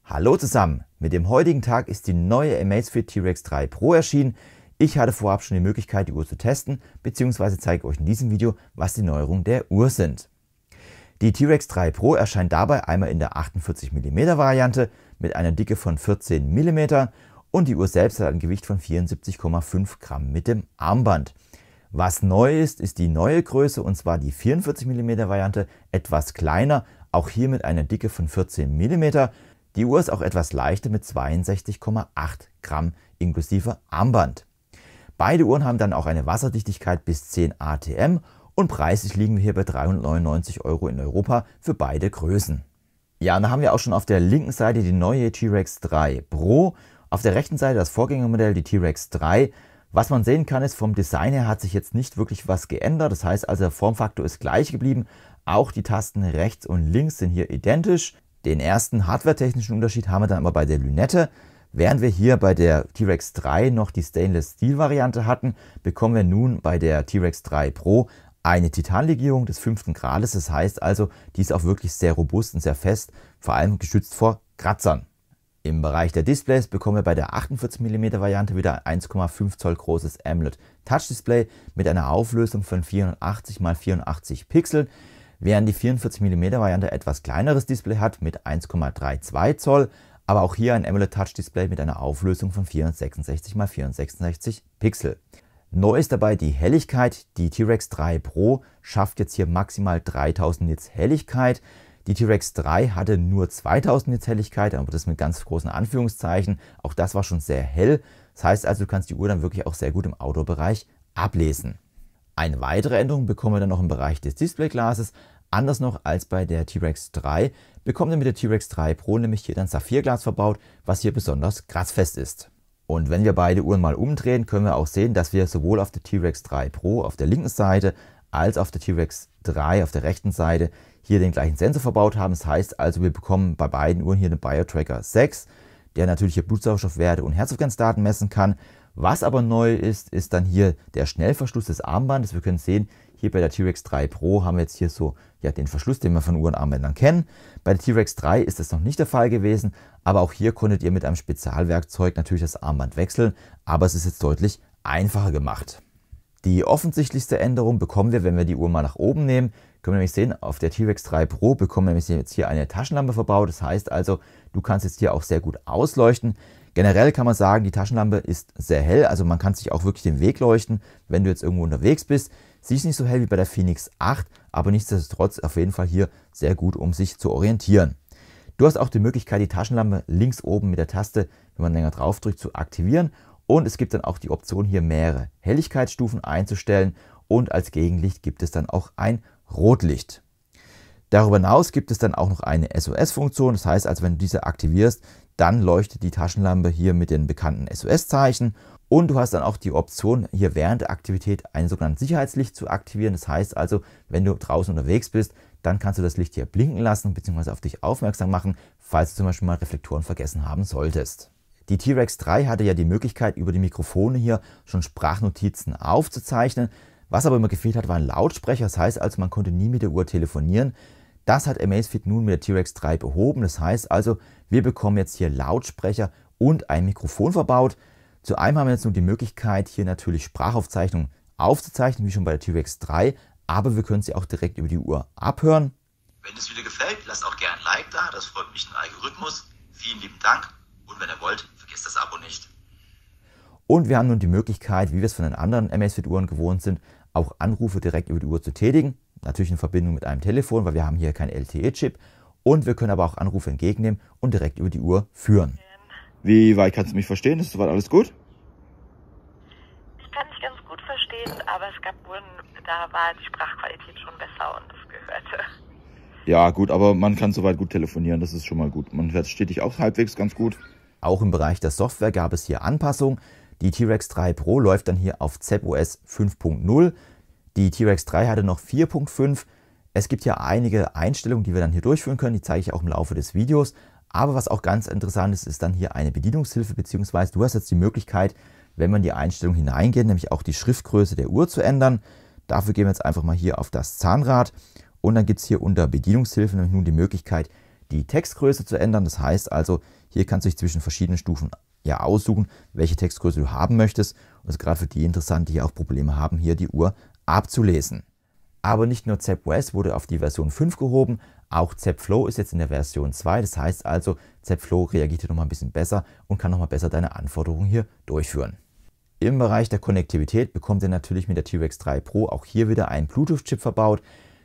Hallo zusammen! Mit dem heutigen Tag ist die neue Amazfit T-Rex 3 Pro erschienen. Ich hatte vorab schon die Möglichkeit, die Uhr zu testen, beziehungsweise zeige euch in diesem Video, was die Neuerungen der Uhr sind. Die T-Rex 3 Pro erscheint dabei einmal in der 48 mm Variante mit einer Dicke von 14 mm und die Uhr selbst hat ein Gewicht von 74,5 Gramm mit dem Armband. Was neu ist, ist die neue Größe, und zwar die 44 mm Variante, etwas kleiner, auch hier mit einer Dicke von 14 mm. Die Uhr ist auch etwas leichter mit 62,8 Gramm inklusive Armband. Beide Uhren haben dann auch eine Wasserdichtigkeit bis 10 ATM und preislich liegen wir hier bei 399 € in Europa für beide Größen. Ja, und da haben wir auch schon auf der linken Seite die neue T-Rex 3 Pro, auf der rechten Seite das Vorgängermodell, die T-Rex 3. Was man sehen kann, ist, vom Design her hat sich jetzt nicht wirklich was geändert. Das heißt also, der Formfaktor ist gleich geblieben. Auch die Tasten rechts und links sind hier identisch. Den ersten hardwaretechnischen Unterschied haben wir dann aber bei der Lünette. Während wir hier bei der T-Rex 3 noch die Stainless Steel Variante hatten, bekommen wir nun bei der T-Rex 3 Pro eine Titanlegierung des 5. Grades. Das heißt also, die ist auch wirklich sehr robust und sehr fest, vor allem geschützt vor Kratzern. Im Bereich der Displays bekommen wir bei der 48 mm Variante wieder ein 1,5 Zoll großes AMOLED Touch Display mit einer Auflösung von 480 x 480 Pixeln, während die 44 mm Variante etwas kleineres Display hat mit 1,32 Zoll, aber auch hier ein AMOLED Touch Display mit einer Auflösung von 466 x 466 Pixel. Neu ist dabei die Helligkeit. Die T-Rex 3 Pro schafft jetzt hier maximal 3000 Nits Helligkeit. Die T-Rex 3 hatte nur 2000 Nits Helligkeit, aber das mit ganz großen Anführungszeichen. Auch das war schon sehr hell. Das heißt also, du kannst die Uhr dann wirklich auch sehr gut im Outdoor-Bereich ablesen. Eine weitere Änderung bekommen wir dann noch im Bereich des Displayglases. Anders noch als bei der T-Rex 3 bekommt ihr mit der T-Rex 3 Pro nämlich hier dann Saphirglas verbaut, was hier besonders kratzfest ist. Und wenn wir beide Uhren mal umdrehen, können wir auch sehen, dass wir sowohl auf der T-Rex 3 Pro auf der linken Seite als auf der T-Rex 3 auf der rechten Seite hier den gleichen Sensor verbaut haben. Das heißt also, wir bekommen bei beiden Uhren hier den BioTracker 6, der natürlich hier Blutsauerstoffwerte und Herzfrequenzdaten messen kann. Was aber neu ist, ist dann hier der Schnellverschluss des Armbandes. Wir können sehen, hier bei der T-Rex 3 Pro haben wir jetzt hier so den Verschluss, den wir von Uhrenarmbändern kennen. Bei der T-Rex 3 ist das noch nicht der Fall gewesen, aber auch hier konntet ihr mit einem Spezialwerkzeug natürlich das Armband wechseln, aber es ist jetzt deutlich einfacher gemacht. Die offensichtlichste Änderung bekommen wir, wenn wir die Uhr mal nach oben nehmen. Können wir nämlich sehen, auf der T-Rex 3 Pro bekommen wir jetzt hier eine Taschenlampe verbaut. Das heißt also, du kannst jetzt hier auch sehr gut ausleuchten. Generell kann man sagen, die Taschenlampe ist sehr hell, also man kann sich auch wirklich den Weg leuchten, wenn du jetzt irgendwo unterwegs bist. Sie ist nicht so hell wie bei der Phoenix 8, aber nichtsdestotrotz auf jeden Fall hier sehr gut, um sich zu orientieren. Du hast auch die Möglichkeit, die Taschenlampe links oben mit der Taste, wenn man länger drauf drückt, zu aktivieren. Und es gibt dann auch die Option, hier mehrere Helligkeitsstufen einzustellen, und als Gegenlicht gibt es dann auch ein Rotlicht. Darüber hinaus gibt es dann auch noch eine SOS-Funktion. Das heißt also, wenn du diese aktivierst, dann leuchtet die Taschenlampe hier mit den bekannten SOS-Zeichen. Und du hast dann auch die Option, hier während der Aktivität ein sogenanntes Sicherheitslicht zu aktivieren. Das heißt also, wenn du draußen unterwegs bist, dann kannst du das Licht hier blinken lassen bzw. auf dich aufmerksam machen, falls du zum Beispiel mal Reflektoren vergessen haben solltest. Die T-Rex 3 hatte ja die Möglichkeit, über die Mikrofone hier schon Sprachnotizen aufzuzeichnen. Was aber immer gefehlt hat, war ein Lautsprecher. Das heißt also, man konnte nie mit der Uhr telefonieren. Das hat Amazfit nun mit der T-Rex 3 behoben. Das heißt also, wir bekommen jetzt hier Lautsprecher und ein Mikrofon verbaut. Zu einem haben wir jetzt nun die Möglichkeit, hier natürlich Sprachaufzeichnungen aufzuzeichnen, wie schon bei der T-Rex 3, aber wir können sie auch direkt über die Uhr abhören. Wenn das Video gefällt, lasst auch gerne ein Like da, das freut mich den Algorithmus. Vielen lieben Dank und wenn ihr wollt, vergesst das Abo nicht. Und wir haben nun die Möglichkeit, wie wir es von den anderen Amazfit-Uhren gewohnt sind, auch Anrufe direkt über die Uhr zu tätigen. Natürlich in Verbindung mit einem Telefon, weil wir haben hier keinen LTE-Chip. Und wir können aber auch Anrufe entgegennehmen und direkt über die Uhr führen. Wie weit kannst du mich verstehen? Ist soweit alles gut? Ich kann dich ganz gut verstehen, aber es gab Uhren, da war die Sprachqualität schon besser und das gehörte. Ja gut, aber man kann soweit gut telefonieren, das ist schon mal gut. Man versteht dich auch halbwegs ganz gut. Auch im Bereich der Software gab es hier Anpassungen. Die T-Rex 3 Pro läuft dann hier auf ZebOS 5.0. Die T-Rex 3 hatte noch 4.5. Es gibt hier einige Einstellungen, die wir dann hier durchführen können. Die zeige ich auch im Laufe des Videos. Aber was auch ganz interessant ist, ist dann hier eine Bedienungshilfe, beziehungsweise du hast jetzt die Möglichkeit, wenn man die Einstellung hineingeht, nämlich auch die Schriftgröße der Uhr zu ändern. Dafür gehen wir jetzt einfach mal hier auf das Zahnrad und dann gibt es hier unter Bedienungshilfe nämlich nun die Möglichkeit, die Textgröße zu ändern. Das heißt also, hier kannst du dich zwischen verschiedenen Stufen ja aussuchen, welche Textgröße du haben möchtest. Und das ist gerade für die interessant, die auch Probleme haben, hier die Uhr abzulesen. Aber nicht nur ZapOS wurde auf die Version 5 gehoben, auch ZapFlow ist jetzt in der Version 2. Das heißt also, ZapFlow reagiert hier nochmal ein bisschen besser und kann nochmal besser deine Anforderungen hier durchführen. Im Bereich der Konnektivität bekommt ihr natürlich mit der T-Rex 3 Pro auch hier wieder einen Bluetooth-Chip verbaut.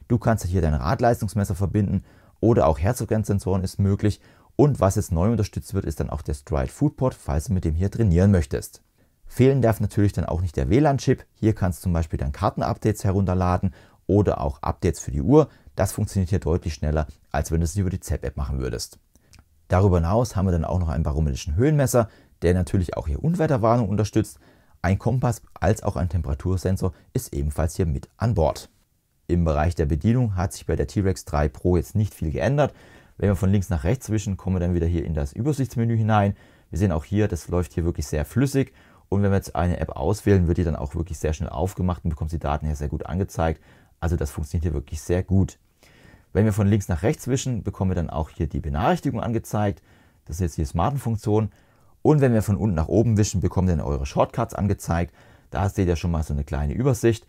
Du kannst hier dein Radleistungsmesser verbinden oder auch Herzfrequenzsensoren ist möglich. Und was jetzt neu unterstützt wird, ist dann auch der Stride Footpod, falls du mit dem hier trainieren möchtest. Fehlen darf natürlich dann auch nicht der WLAN-Chip. Hier kannst du zum Beispiel dann Karten-Updates herunterladen oder auch Updates für die Uhr. Das funktioniert hier deutlich schneller, als wenn du es über die Zap-App machen würdest. Darüber hinaus haben wir dann auch noch einen barometrischen Höhenmesser, der natürlich auch hier Unwetterwarnung unterstützt. Ein Kompass als auch ein Temperatursensor ist ebenfalls hier mit an Bord. Im Bereich der Bedienung hat sich bei der T-Rex 3 Pro jetzt nicht viel geändert. Wenn wir von links nach rechts wischen, kommen wir dann wieder hier in das Übersichtsmenü hinein. Wir sehen auch hier, das läuft hier wirklich sehr flüssig. Und wenn wir jetzt eine App auswählen, wird die dann auch wirklich sehr schnell aufgemacht und bekommt die Daten hier sehr gut angezeigt. Also das funktioniert hier wirklich sehr gut. Wenn wir von links nach rechts wischen, bekommen wir dann auch hier die Benachrichtigung angezeigt. Das ist jetzt die Smarten-Funktion. Und wenn wir von unten nach oben wischen, bekommt ihr dann eure Shortcuts angezeigt. Da seht ihr schon mal so eine kleine Übersicht.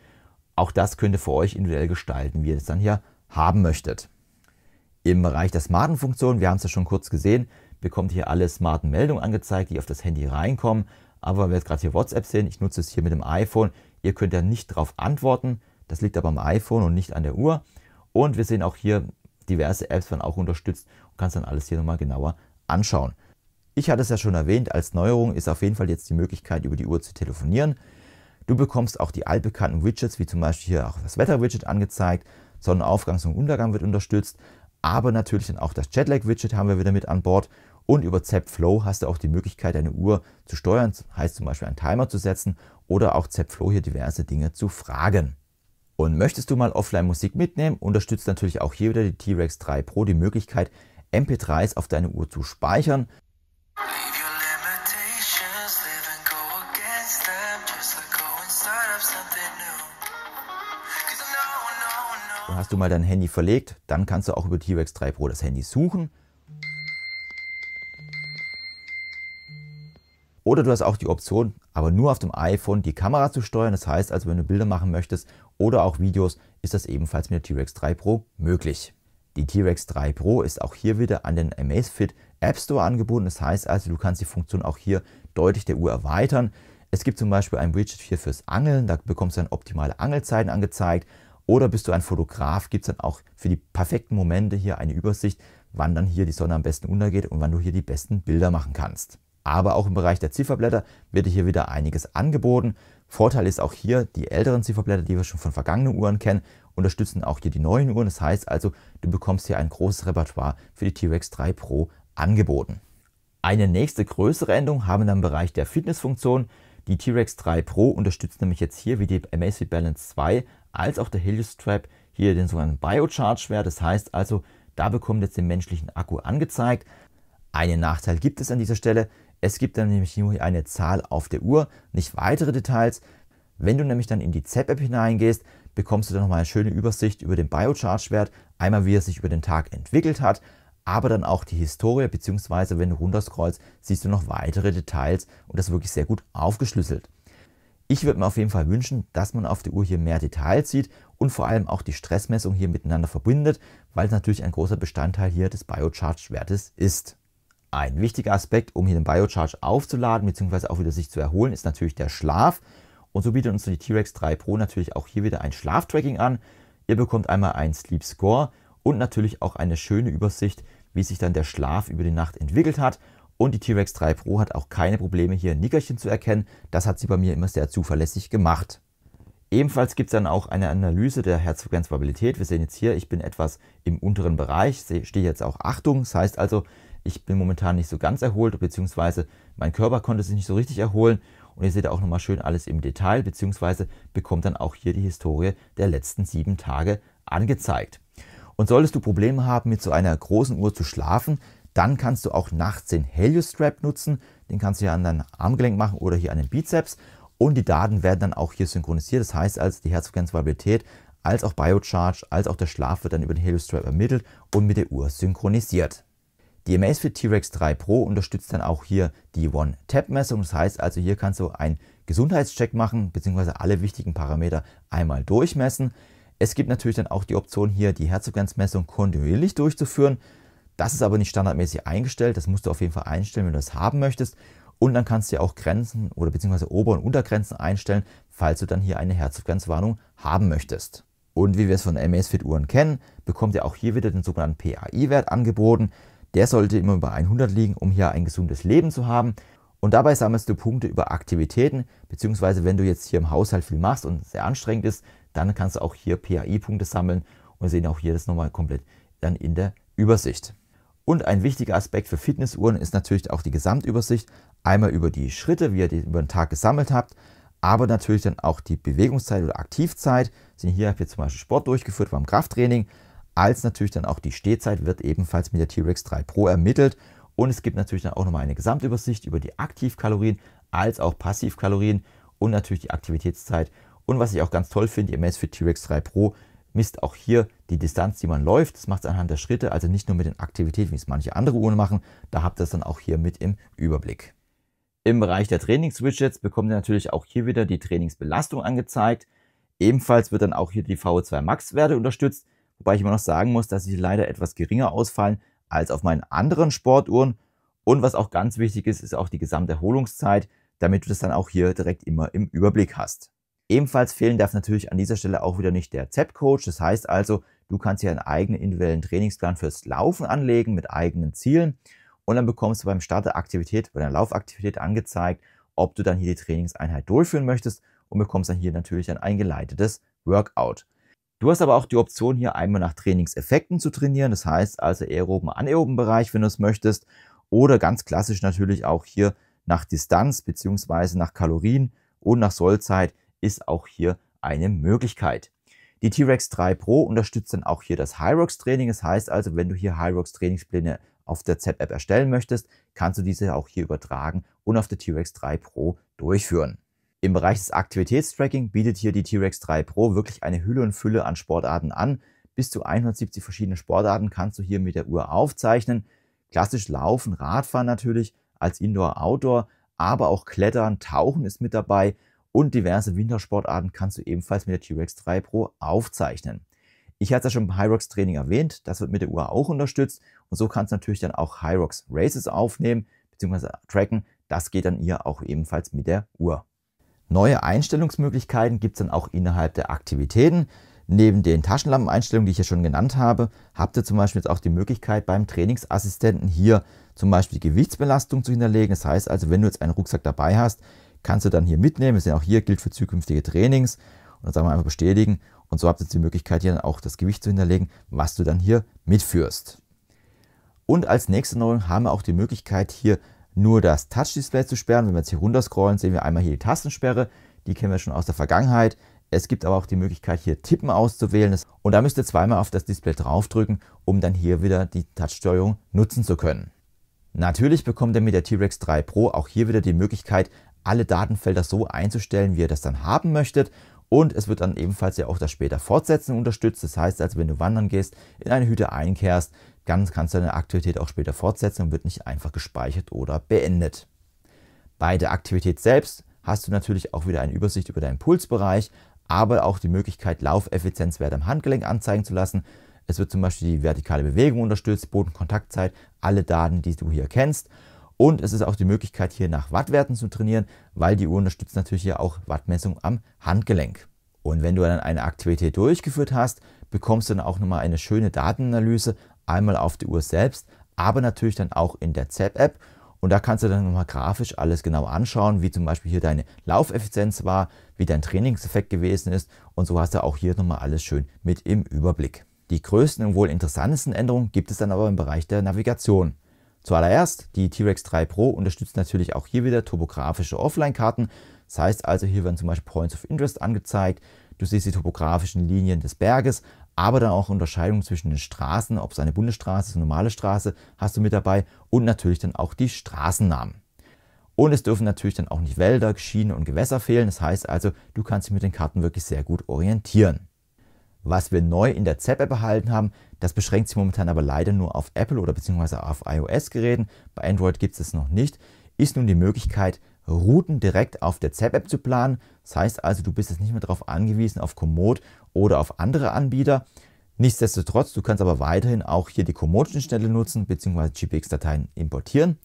Auch das könnt ihr für euch individuell gestalten, wie ihr es dann hier haben möchtet. Im Bereich der smarten Funktion, wir haben es ja schon kurz gesehen, bekommt hier alle smarten Meldungen angezeigt, die auf das Handy reinkommen. Aber wenn wir jetzt gerade hier WhatsApp sehen, ich nutze es hier mit dem iPhone, ihr könnt ja nicht darauf antworten. Das liegt aber am iPhone und nicht an der Uhr. Und wir sehen auch hier, diverse Apps werden auch unterstützt und kannst dann alles hier nochmal genauer anschauen. Ich hatte es ja schon erwähnt, als Neuerung ist auf jeden Fall jetzt die Möglichkeit, über die Uhr zu telefonieren. Du bekommst auch die altbekannten Widgets, wie zum Beispiel hier auch das Wetter-Widget angezeigt. Sonnenaufgang und Untergang wird unterstützt. Aber natürlich dann auch das Jetlag-Widget haben wir wieder mit an Bord. Und über ZapFlow hast du auch die Möglichkeit, deine Uhr zu steuern, heißt zum Beispiel einen Timer zu setzen oder auch ZapFlow hier diverse Dinge zu fragen. Und möchtest du mal offline Musik mitnehmen, unterstützt natürlich auch hier wieder die T-Rex 3 Pro die Möglichkeit, MP3s auf deine Uhr zu speichern. Und hast du mal dein Handy verlegt, dann kannst du auch über T-Rex 3 Pro das Handy suchen. Oder du hast auch die Option, aber nur auf dem iPhone die Kamera zu steuern. Das heißt also, wenn du Bilder machen möchtest oder auch Videos, ist das ebenfalls mit der T-Rex 3 Pro möglich. Die T-Rex 3 Pro ist auch hier wieder an den Amazfit App Store angebunden. Das heißt also, du kannst die Funktion auch hier deutlich der Uhr erweitern. Es gibt zum Beispiel ein Widget hier fürs Angeln, da bekommst du dann optimale Angelzeiten angezeigt. Oder bist du ein Fotograf, gibt es dann auch für die perfekten Momente hier eine Übersicht, wann dann hier die Sonne am besten untergeht und wann du hier die besten Bilder machen kannst. Aber auch im Bereich der Zifferblätter wird dir hier wieder einiges angeboten. Vorteil ist auch hier, die älteren Zifferblätter, die wir schon von vergangenen Uhren kennen, unterstützen auch hier die neuen Uhren. Das heißt also, du bekommst hier ein großes Repertoire für die T-Rex 3 Pro angeboten. Eine nächste größere Änderung haben wir dann im Bereich der Fitnessfunktion. Die T-Rex 3 Pro unterstützt nämlich jetzt hier wie die Amazfit Balance 2 als auch der Helios Strap hier den sogenannten Biocharge-Wert. Das heißt also, da bekommt jetzt den menschlichen Akku angezeigt. Einen Nachteil gibt es an dieser Stelle. Es gibt dann nämlich nur eine Zahl auf der Uhr, nicht weitere Details. Wenn du nämlich dann in die Zap-App hineingehst, bekommst du dann nochmal eine schöne Übersicht über den Biocharge-Wert. Einmal, wie er sich über den Tag entwickelt hat, aber dann auch die Historie, beziehungsweise wenn du runterscrollst, siehst du noch weitere Details und das ist wirklich sehr gut aufgeschlüsselt. Ich würde mir auf jeden Fall wünschen, dass man auf der Uhr hier mehr Details sieht und vor allem auch die Stressmessung hier miteinander verbindet, weil es natürlich ein großer Bestandteil hier des Biocharge-Wertes ist. Ein wichtiger Aspekt, um hier den Biocharge aufzuladen bzw. auch wieder sich zu erholen, ist natürlich der Schlaf. Und so bietet uns die T-Rex 3 Pro natürlich auch hier wieder ein Schlaftracking an. Ihr bekommt einmal einen Sleep Score und natürlich auch eine schöne Übersicht, wie sich dann der Schlaf über die Nacht entwickelt hat. Und die T-Rex 3 Pro hat auch keine Probleme, hier ein Nickerchen zu erkennen. Das hat sie bei mir immer sehr zuverlässig gemacht. Ebenfalls gibt es dann auch eine Analyse der Herzfrequenzvariabilität. Wir sehen jetzt hier, ich bin etwas im unteren Bereich, stehe jetzt auch Achtung. Das heißt also, ich bin momentan nicht so ganz erholt, beziehungsweise mein Körper konnte sich nicht so richtig erholen. Und ihr seht auch nochmal schön alles im Detail, beziehungsweise bekommt dann auch hier die Historie der letzten 7 Tage angezeigt. Und solltest du Probleme haben, mit so einer großen Uhr zu schlafen, dann kannst du auch nachts den Helios Strap nutzen. Den kannst du hier an dein Armgelenk machen oder hier an den Bizeps. Und die Daten werden dann auch hier synchronisiert. Das heißt also, die Herzfrequenzvariabilität als auch Biocharge, als auch der Schlaf wird dann über den Helios Strap ermittelt und mit der Uhr synchronisiert. Die Amazfit T-Rex 3 Pro unterstützt dann auch hier die One-Tap-Messung. Das heißt also, hier kannst du einen Gesundheitscheck machen, beziehungsweise alle wichtigen Parameter einmal durchmessen. Es gibt natürlich dann auch die Option hier, die Herzfrequenzmessung kontinuierlich durchzuführen. Das ist aber nicht standardmäßig eingestellt. Das musst du auf jeden Fall einstellen, wenn du das haben möchtest. Und dann kannst du ja auch Grenzen oder beziehungsweise Ober- und Untergrenzen einstellen, falls du dann hier eine Herzfrequenzwarnung haben möchtest. Und wie wir es von Amazfit Uhren kennen, bekommt ihr auch hier wieder den sogenannten PAI-Wert angeboten. Der sollte immer über 100 liegen, um hier ein gesundes Leben zu haben. Und dabei sammelst du Punkte über Aktivitäten, beziehungsweise wenn du jetzt hier im Haushalt viel machst und sehr anstrengend ist, dann kannst du auch hier PAI-Punkte sammeln und wir sehen auch hier das nochmal komplett dann in der Übersicht. Und ein wichtiger Aspekt für Fitnessuhren ist natürlich auch die Gesamtübersicht. Einmal über die Schritte, wie ihr die über den Tag gesammelt habt, aber natürlich dann auch die Bewegungszeit oder Aktivzeit. Hier habt ihr zum Beispiel Sport durchgeführt beim Krafttraining, als natürlich dann auch die Stehzeit wird ebenfalls mit der T-Rex 3 Pro ermittelt. Und es gibt natürlich dann auch nochmal eine Gesamtübersicht über die Aktivkalorien als auch Passivkalorien und natürlich die Aktivitätszeit. Und was ich auch ganz toll finde, die Amazfit T-Rex 3 Pro misst auch hier die Distanz, die man läuft. Das macht es anhand der Schritte, also nicht nur mit den Aktivitäten, wie es manche andere Uhren machen. Da habt ihr es dann auch hier mit im Überblick. Im Bereich der Trainings-Widgets bekommt ihr natürlich auch hier wieder die Trainingsbelastung angezeigt. Ebenfalls wird dann auch hier die VO2 Max-Werte unterstützt, wobei ich immer noch sagen muss, dass sie leider etwas geringer ausfallen als auf meinen anderen Sportuhren. Und was auch ganz wichtig ist, ist auch die Gesamterholungszeit, damit du das dann auch hier direkt immer im Überblick hast. Ebenfalls fehlen darf natürlich an dieser Stelle auch wieder nicht der ZEP-Coach. Das heißt also, du kannst hier einen eigenen individuellen Trainingsplan fürs Laufen anlegen mit eigenen Zielen. Und dann bekommst du beim Start der Aktivität, bei der Laufaktivität angezeigt, ob du dann hier die Trainingseinheit durchführen möchtest und bekommst dann hier natürlich ein eingeleitetes Workout. Du hast aber auch die Option, hier einmal nach Trainingseffekten zu trainieren. Das heißt also aeroben, anaeroben Bereich, wenn du es möchtest. Oder ganz klassisch natürlich auch hier nach Distanz bzw. nach Kalorien und nach Sollzeit ist auch hier eine Möglichkeit. Die T-Rex 3 Pro unterstützt dann auch hier das HYROX Training. Das heißt also, wenn du hier HYROX Trainingspläne auf der ZEP-App erstellen möchtest, kannst du diese auch hier übertragen und auf der T-Rex 3 Pro durchführen. Im Bereich des Aktivitätstracking bietet hier die T-Rex 3 Pro wirklich eine Hülle und Fülle an Sportarten an. Bis zu 170 verschiedene Sportarten kannst du hier mit der Uhr aufzeichnen. Klassisch Laufen, Radfahren natürlich als Indoor-Outdoor, aber auch Klettern, Tauchen ist mit dabei und diverse Wintersportarten kannst du ebenfalls mit der T-Rex 3 Pro aufzeichnen. Ich hatte es ja schon beim HYROX Training erwähnt, das wird mit der Uhr auch unterstützt und so kannst du natürlich dann auch HYROX Races aufnehmen bzw. tracken. Das geht dann hier auch ebenfalls mit der Uhr. Neue Einstellungsmöglichkeiten gibt es dann auch innerhalb der Aktivitäten. Neben den Taschenlampeneinstellungen, die ich ja schon genannt habe, habt ihr zum Beispiel jetzt auch die Möglichkeit beim Trainingsassistenten hier zum Beispiel die Gewichtsbelastung zu hinterlegen. Das heißt also, wenn du jetzt einen Rucksack dabei hast, kannst du dann hier mitnehmen. Das ist ja auch hier gilt für zukünftige Trainings. Und dann sagen wir einfach bestätigen. Und so habt ihr jetzt die Möglichkeit, hier dann auch das Gewicht zu hinterlegen, was du dann hier mitführst. Und als nächste Neuerung haben wir auch die Möglichkeit, hier nur das Touch-Display zu sperren. Wenn wir jetzt hier runterscrollen, sehen wir einmal hier die Tastensperre. Die kennen wir schon aus der Vergangenheit. Es gibt aber auch die Möglichkeit, hier Tippen auszuwählen. Und da müsst ihr zweimal auf das Display draufdrücken, um dann hier wieder die Touchsteuerung nutzen zu können. Natürlich bekommt ihr mit der T-Rex 3 Pro auch hier wieder die Möglichkeit, alle Datenfelder so einzustellen, wie ihr das dann haben möchtet. Und es wird dann ebenfalls ja auch das später Fortsetzen unterstützt. Das heißt also, wenn du wandern gehst, in eine Hütte einkehrst, dann kannst du deine Aktivität auch später fortsetzen und wird nicht einfach gespeichert oder beendet. Bei der Aktivität selbst hast du natürlich auch wieder eine Übersicht über deinen Pulsbereich, aber auch die Möglichkeit, Laufeffizienzwerte am Handgelenk anzeigen zu lassen. Es wird zum Beispiel die vertikale Bewegung unterstützt, Bodenkontaktzeit, alle Daten, die du hier kennst. Und es ist auch die Möglichkeit, hier nach Wattwerten zu trainieren, weil die Uhr unterstützt natürlich hier auch Wattmessung am Handgelenk. Und wenn du dann eine Aktivität durchgeführt hast, bekommst du dann auch nochmal eine schöne Datenanalyse, einmal auf die Uhr selbst, aber natürlich dann auch in der ZEP-App. Und da kannst du dann nochmal grafisch alles genau anschauen, wie zum Beispiel hier deine Laufeffizienz war, wie dein Trainingseffekt gewesen ist. Und so hast du auch hier nochmal alles schön mit im Überblick. Die größten und wohl interessantesten Änderungen gibt es dann aber im Bereich der Navigation. Zuallererst, die T-Rex 3 Pro unterstützt natürlich auch hier wieder topografische Offline-Karten. Das heißt also, hier werden zum Beispiel Points of Interest angezeigt. Du siehst die topografischen Linien des Berges, aber dann auch Unterscheidungen zwischen den Straßen, ob es eine Bundesstraße ist, eine normale Straße, hast du mit dabei und natürlich dann auch die Straßennamen. Und es dürfen natürlich dann auch nicht Wälder, Schienen und Gewässer fehlen. Das heißt also, du kannst dich mit den Karten wirklich sehr gut orientieren. Was wir neu in der ZAP-App erhalten haben, das beschränkt sich momentan aber leider nur auf Apple oder beziehungsweise auf iOS-Geräten. Bei Android gibt es noch nicht. Ist nun die Möglichkeit, Routen direkt auf der ZAP-App zu planen. Das heißt also, du bist jetzt nicht mehr darauf angewiesen, auf Komoot oder auf andere Anbieter. Nichtsdestotrotz, du kannst aber weiterhin auch hier die Komoot-Schnittstelle nutzen beziehungsweise GPX-Dateien importieren.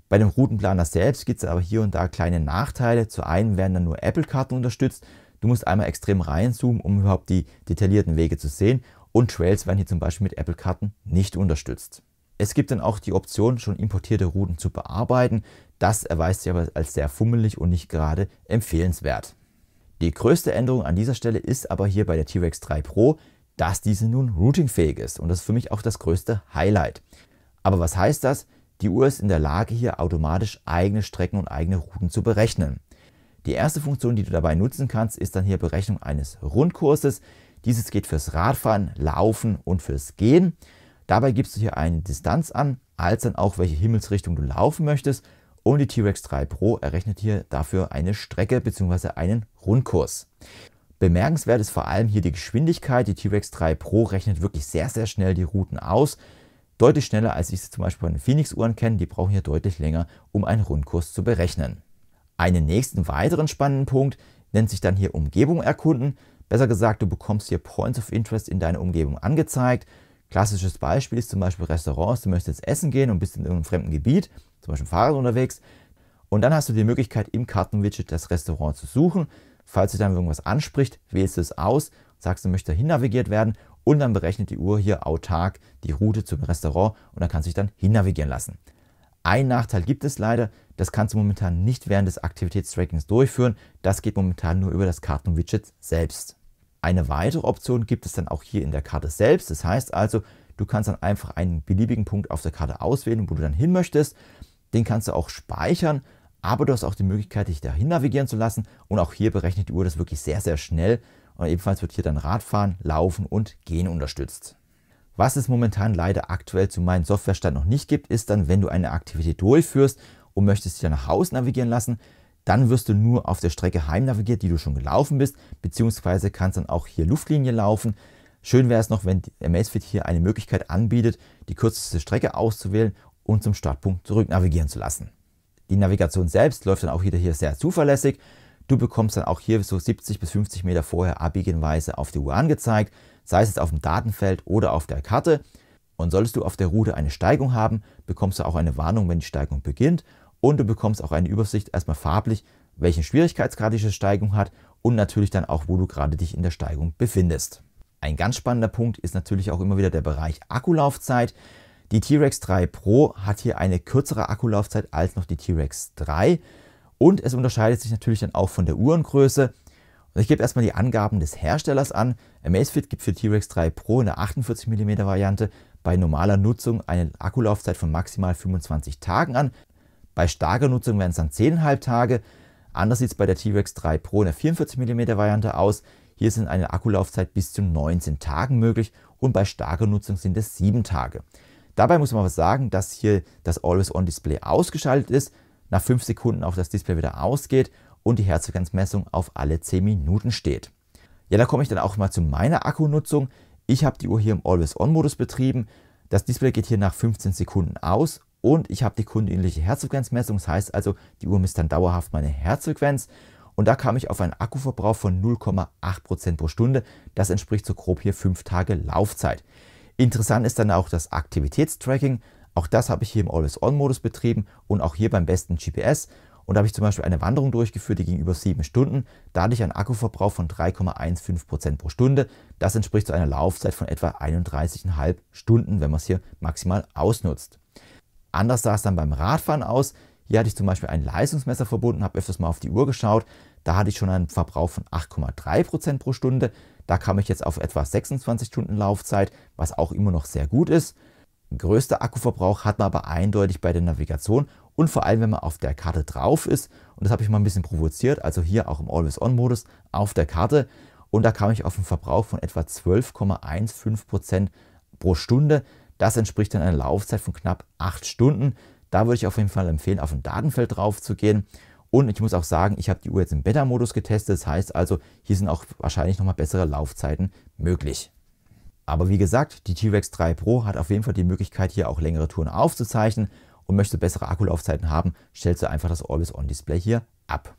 Bei dem Routenplaner selbst gibt es aber hier und da kleine Nachteile. Zu einem werden dann nur Apple-Karten unterstützt. Du musst einmal extrem reinzoomen, um überhaupt die detaillierten Wege zu sehen. Und Trails werden hier zum Beispiel mit Apple-Karten nicht unterstützt. Es gibt dann auch die Option, schon importierte Routen zu bearbeiten. Das erweist sich aber als sehr fummelig und nicht gerade empfehlenswert. Die größte Änderung an dieser Stelle ist aber hier bei der T-Rex 3 Pro, dass diese nun routingfähig ist. Und das ist für mich auch das größte Highlight. Aber was heißt das? Die Uhr ist in der Lage, hier automatisch eigene Strecken und eigene Routen zu berechnen. Die erste Funktion, die du dabei nutzen kannst, ist dann hier Berechnung eines Rundkurses. Dieses geht fürs Radfahren, Laufen und fürs Gehen. Dabei gibst du hier eine Distanz an, als dann auch welche Himmelsrichtung du laufen möchtest. Und die T-Rex 3 Pro errechnet hier dafür eine Strecke bzw. einen Rundkurs. Bemerkenswert ist vor allem hier die Geschwindigkeit. Die T-Rex 3 Pro rechnet wirklich sehr, sehr schnell die Routen aus. Deutlich schneller, als ich es zum Beispiel bei den Phoenix-Uhren kenne. Die brauchen hier deutlich länger, um einen Rundkurs zu berechnen. Einen nächsten weiteren spannenden Punkt nennt sich dann hier Umgebung erkunden. Besser gesagt, du bekommst hier Points of Interest in deiner Umgebung angezeigt. Klassisches Beispiel ist zum Beispiel Restaurants. Du möchtest jetzt essen gehen und bist in einem fremden Gebiet, zum Beispiel Fahrrad unterwegs. Und dann hast du die Möglichkeit, im Kartenwidget das Restaurant zu suchen. Falls dich dann irgendwas anspricht, wählst du es aus, sagst, du möchtest dahin navigiert werden und dann berechnet die Uhr hier autark die Route zum Restaurant und dann kannst du dich dann hin navigieren lassen. Ein Nachteil gibt es leider, das kannst du momentan nicht während des Aktivitätstrackings durchführen. Das geht momentan nur über das Kartenwidget selbst. Eine weitere Option gibt es dann auch hier in der Karte selbst. Das heißt also, du kannst dann einfach einen beliebigen Punkt auf der Karte auswählen, wo du dann hin möchtest. Den kannst du auch speichern, aber du hast auch die Möglichkeit, dich dahin navigieren zu lassen. Und auch hier berechnet die Uhr das wirklich sehr, sehr schnell. Und ebenfalls wird hier dann Radfahren, Laufen und Gehen unterstützt. Was es momentan leider aktuell zu meinem Softwarestand noch nicht gibt, ist dann, wenn du eine Aktivität durchführst und möchtest dich dann nach Hause navigieren lassen, dann wirst du nur auf der Strecke heim navigiert, die du schon gelaufen bist, beziehungsweise kannst dann auch hier Luftlinie laufen. Schön wäre es noch, wenn Amazfit hier eine Möglichkeit anbietet, die kürzeste Strecke auszuwählen und zum Startpunkt zurück navigieren zu lassen. Die Navigation selbst läuft dann auch wieder hier sehr zuverlässig. Du bekommst dann auch hier so 70 bis 50 Meter vorher abbiegenweise auf die Uhr angezeigt, sei es auf dem Datenfeld oder auf der Karte. Und solltest du auf der Route eine Steigung haben, bekommst du auch eine Warnung, wenn die Steigung beginnt. Und du bekommst auch eine Übersicht erstmal farblich, welchen Schwierigkeitsgrad diese Steigung hat und natürlich dann auch, wo du gerade dich in der Steigung befindest. Ein ganz spannender Punkt ist natürlich auch immer wieder der Bereich Akkulaufzeit. Die T-Rex 3 Pro hat hier eine kürzere Akkulaufzeit als noch die T-Rex 3 und es unterscheidet sich natürlich dann auch von der Uhrengröße. Und ich gebe erstmal die Angaben des Herstellers an. Amazfit gibt für T-Rex 3 Pro eine 48 mm Variante bei normaler Nutzung eine Akkulaufzeit von maximal 25 Tagen an. Bei starker Nutzung wären es dann 10,5 Tage. Anders sieht es bei der T-Rex 3 Pro in der 44 mm Variante aus. Hier sind eine Akkulaufzeit bis zu 19 Tagen möglich und bei starker Nutzung sind es 7 Tage. Dabei muss man aber sagen, dass hier das Always-On-Display ausgeschaltet ist, nach 5 Sekunden auch das Display wieder ausgeht und die Herzfrequenzmessung auf alle 10 Minuten steht. Ja, da komme ich dann auch mal zu meiner Akkunutzung. Ich habe die Uhr hier im Always-On-Modus betrieben. Das Display geht hier nach 15 Sekunden aus und ich habe die kontinuierliche Herzfrequenzmessung. Das heißt also, die Uhr misst dann dauerhaft meine Herzfrequenz. Und da kam ich auf einen Akkuverbrauch von 0,8% pro Stunde. Das entspricht so grob hier 5 Tage Laufzeit. Interessant ist dann auch das Aktivitätstracking. Auch das habe ich hier im Always-On-Modus betrieben und auch hier beim besten GPS. Und da habe ich zum Beispiel eine Wanderung durchgeführt, die ging über 7 Stunden. Da hatte ich einen Akkuverbrauch von 3,15% pro Stunde. Das entspricht zu einer Laufzeit von etwa 31,5 Stunden, wenn man es hier maximal ausnutzt. Anders sah es dann beim Radfahren aus. Hier hatte ich zum Beispiel ein Leistungsmesser verbunden, habe öfters mal auf die Uhr geschaut. Da hatte ich schon einen Verbrauch von 8,3% pro Stunde. Da kam ich jetzt auf etwa 26 Stunden Laufzeit, was auch immer noch sehr gut ist. Größter Akkuverbrauch hat man aber eindeutig bei der Navigation und vor allem, wenn man auf der Karte drauf ist. Und das habe ich mal ein bisschen provoziert, also hier auch im Always-On-Modus auf der Karte. Und da kam ich auf einen Verbrauch von etwa 12,15% pro Stunde. Das entspricht dann einer Laufzeit von knapp 8 Stunden. Da würde ich auf jeden Fall empfehlen, auf ein Datenfeld drauf zu gehen. Und ich muss auch sagen, ich habe die Uhr jetzt im Beta-Modus getestet. Das heißt also, hier sind auch wahrscheinlich nochmal bessere Laufzeiten möglich. Aber wie gesagt, die T-Rex 3 Pro hat auf jeden Fall die Möglichkeit, hier auch längere Touren aufzuzeichnen. Und möchtest du bessere Akkulaufzeiten haben, stellst du einfach das Always-On-Display hier ab.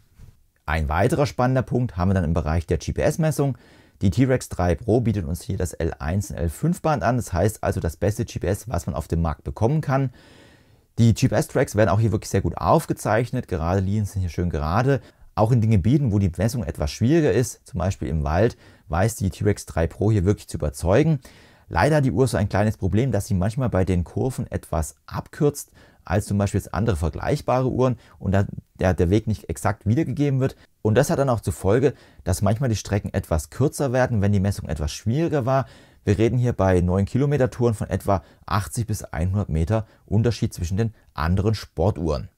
Ein weiterer spannender Punkt haben wir dann im Bereich der GPS-Messung. Die T-Rex 3 Pro bietet uns hier das L1 und L5 Band an. Das heißt also das beste GPS, was man auf dem Markt bekommen kann. Die GPS-Tracks werden auch hier wirklich sehr gut aufgezeichnet. Gerade Linien sind hier schön gerade. Auch in den Gebieten, wo die Messung etwas schwieriger ist, zum Beispiel im Wald, weiß die T-Rex 3 Pro hier wirklich zu überzeugen. Leider hat die Uhr so ein kleines Problem, dass sie manchmal bei den Kurven etwas abkürzt als zum Beispiel jetzt andere vergleichbare Uhren und da der Weg nicht exakt wiedergegeben wird. Und das hat dann auch zur Folge, dass manchmal die Strecken etwas kürzer werden, wenn die Messung etwas schwieriger war. Wir reden hier bei 9 Kilometer Touren von etwa 80 bis 100 Meter Unterschied zwischen den anderen Sportuhren.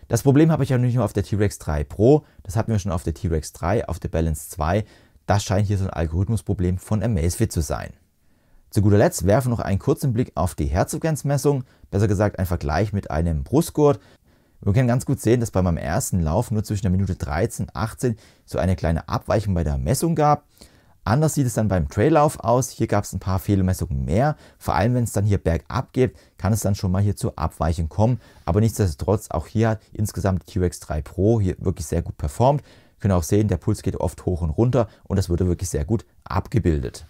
Das Problem habe ich ja nicht nur auf der T-Rex 3 Pro, das hatten wir schon auf der T-Rex 3, auf der Balance 2. Das scheint hier so ein Algorithmusproblem von Amazfit zu sein. Zu guter Letzt werfen wir noch einen kurzen Blick auf die Herzfrequenzmessung, besser gesagt ein Vergleich mit einem Brustgurt. Wir können ganz gut sehen, dass bei meinem ersten Lauf nur zwischen der Minute 13 und 18 so eine kleine Abweichung bei der Messung gab. Anders sieht es dann beim Traillauf aus. Hier gab es ein paar Fehlmessungen mehr. Vor allem, wenn es dann hier bergab geht, kann es dann schon mal hier zur Abweichung kommen. Aber nichtsdestotrotz, auch hier hat insgesamt die T-Rex 3 Pro hier wirklich sehr gut performt. Wir können auch sehen, der Puls geht oft hoch und runter und das wurde wirklich sehr gut abgebildet.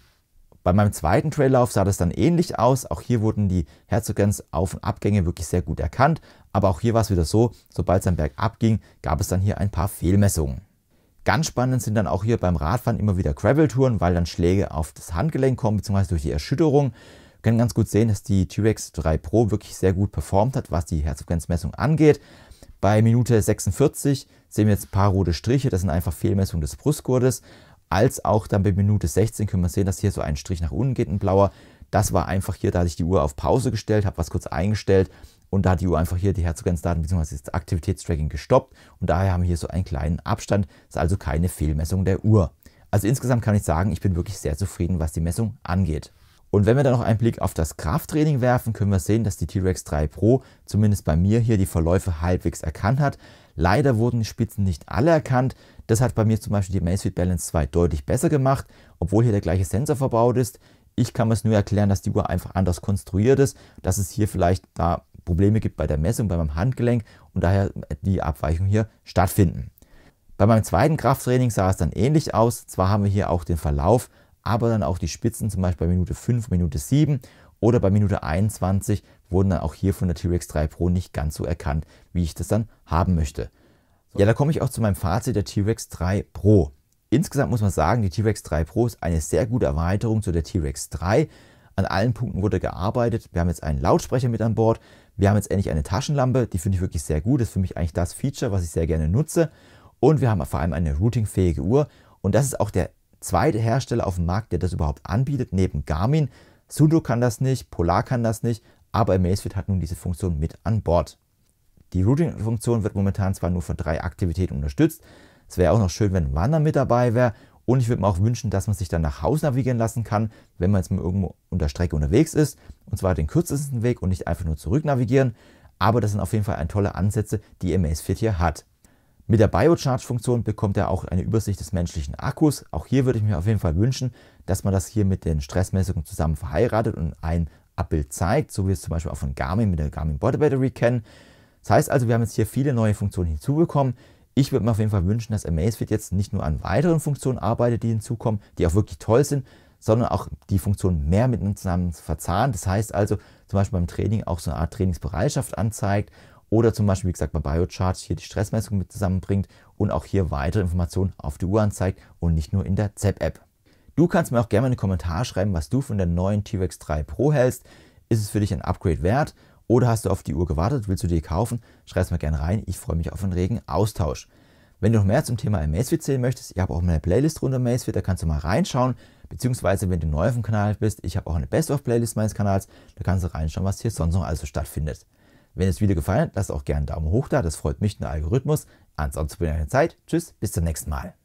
Bei meinem zweiten Traillauf sah das dann ähnlich aus. Auch hier wurden die Herzfrequenz-Auf- und Abgänge wirklich sehr gut erkannt. Aber auch hier war es wieder so, sobald es dann bergab ging, gab es dann hier ein paar Fehlmessungen. Ganz spannend sind dann auch hier beim Radfahren immer wieder Gravel-Touren, weil dann Schläge auf das Handgelenk kommen, beziehungsweise durch die Erschütterung. Wir können ganz gut sehen, dass die T-Rex 3 Pro wirklich sehr gut performt hat, was die Herzfrequenzmessung angeht. Bei Minute 46 sehen wir jetzt ein paar rote Striche, das sind einfach Fehlmessungen des Brustgurtes. Als auch dann bei Minute 16 können wir sehen, dass hier so ein Strich nach unten geht, ein blauer. Das war einfach hier, da hatte ich die Uhr auf Pause gestellt, habe was kurz eingestellt und da hat die Uhr einfach hier die Herzfrequenzdaten bzw. das Aktivitätstracking gestoppt und daher haben wir hier so einen kleinen Abstand. Das ist also keine Fehlmessung der Uhr. Also insgesamt kann ich sagen, ich bin wirklich sehr zufrieden, was die Messung angeht. Und wenn wir dann noch einen Blick auf das Krafttraining werfen, können wir sehen, dass die T-Rex 3 Pro zumindest bei mir hier die Verläufe halbwegs erkannt hat. Leider wurden die Spitzen nicht alle erkannt. Das hat bei mir zum Beispiel die Amazfit Balance 2 deutlich besser gemacht, obwohl hier der gleiche Sensor verbaut ist. Ich kann mir es nur erklären, dass die Uhr einfach anders konstruiert ist, dass es hier vielleicht da Probleme gibt bei der Messung, bei meinem Handgelenk und daher die Abweichung hier stattfinden. Bei meinem zweiten Krafttraining sah es dann ähnlich aus. Zwar haben wir hier auch den Verlauf, aber dann auch die Spitzen, zum Beispiel bei Minute 5, Minute 7 oder bei Minute 21 wurden dann auch hier von der T-Rex 3 Pro nicht ganz so erkannt, wie ich das dann haben möchte. Ja, da komme ich auch zu meinem Fazit der T-Rex 3 Pro. Insgesamt muss man sagen, die T-Rex 3 Pro ist eine sehr gute Erweiterung zu der T-Rex 3. An allen Punkten wurde gearbeitet. Wir haben jetzt einen Lautsprecher mit an Bord. Wir haben jetzt endlich eine Taschenlampe, die finde ich wirklich sehr gut. Das ist für mich eigentlich das Feature, was ich sehr gerne nutze. Und wir haben vor allem eine routingfähige Uhr. Und das ist auch der zweite Hersteller auf dem Markt, der das überhaupt anbietet, neben Garmin. Suunto kann das nicht, Polar kann das nicht, aber Amazfit hat nun diese Funktion mit an Bord. Die Routing-Funktion wird momentan zwar nur von 3 Aktivitäten unterstützt. Es wäre auch noch schön, wenn Wandern mit dabei wäre. Und ich würde mir auch wünschen, dass man sich dann nach Hause navigieren lassen kann, wenn man jetzt mal irgendwo unter Strecke unterwegs ist. Und zwar den kürzesten Weg und nicht einfach nur zurück navigieren. Aber das sind auf jeden Fall tolle Ansätze, die Amazfit hier hat. Mit der Biocharge-Funktion bekommt er auch eine Übersicht des menschlichen Akkus. Auch hier würde ich mir auf jeden Fall wünschen, dass man das hier mit den Stressmessungen zusammen verheiratet und ein Abbild zeigt, so wie wir es zum Beispiel auch von Garmin mit der Garmin Body Battery kennen. Das heißt also, wir haben jetzt hier viele neue Funktionen hinzubekommen. Ich würde mir auf jeden Fall wünschen, dass Amazfit jetzt nicht nur an weiteren Funktionen arbeitet, die hinzukommen, die auch wirklich toll sind, sondern auch die Funktionen mehr miteinander zusammen verzahnt. Das heißt also, zum Beispiel beim Training auch so eine Art Trainingsbereitschaft anzeigt oder zum Beispiel, wie gesagt, bei Biocharge hier die Stressmessung mit zusammenbringt und auch hier weitere Informationen auf die Uhr anzeigt und nicht nur in der ZEP-App. Du kannst mir auch gerne mal in den Kommentar schreiben, was du von der neuen T-Rex 3 Pro hältst. Ist es für dich ein Upgrade wert? Oder hast du auf die Uhr gewartet, willst du die kaufen? Schreib es mir gerne rein, ich freue mich auf einen regen Austausch. Wenn du noch mehr zum Thema Amazfit sehen möchtest, ich habe auch meine Playlist rund um Amazfit, da kannst du mal reinschauen. Beziehungsweise, wenn du neu auf dem Kanal bist, ich habe auch eine Best-of-Playlist meines Kanals, da kannst du reinschauen, was hier sonst noch alles so stattfindet. Wenn dir das Video gefallen hat, lass auch gerne einen Daumen hoch da, das freut mich, den Algorithmus. Ansonsten bin ich an der Zeit. Tschüss, bis zum nächsten Mal.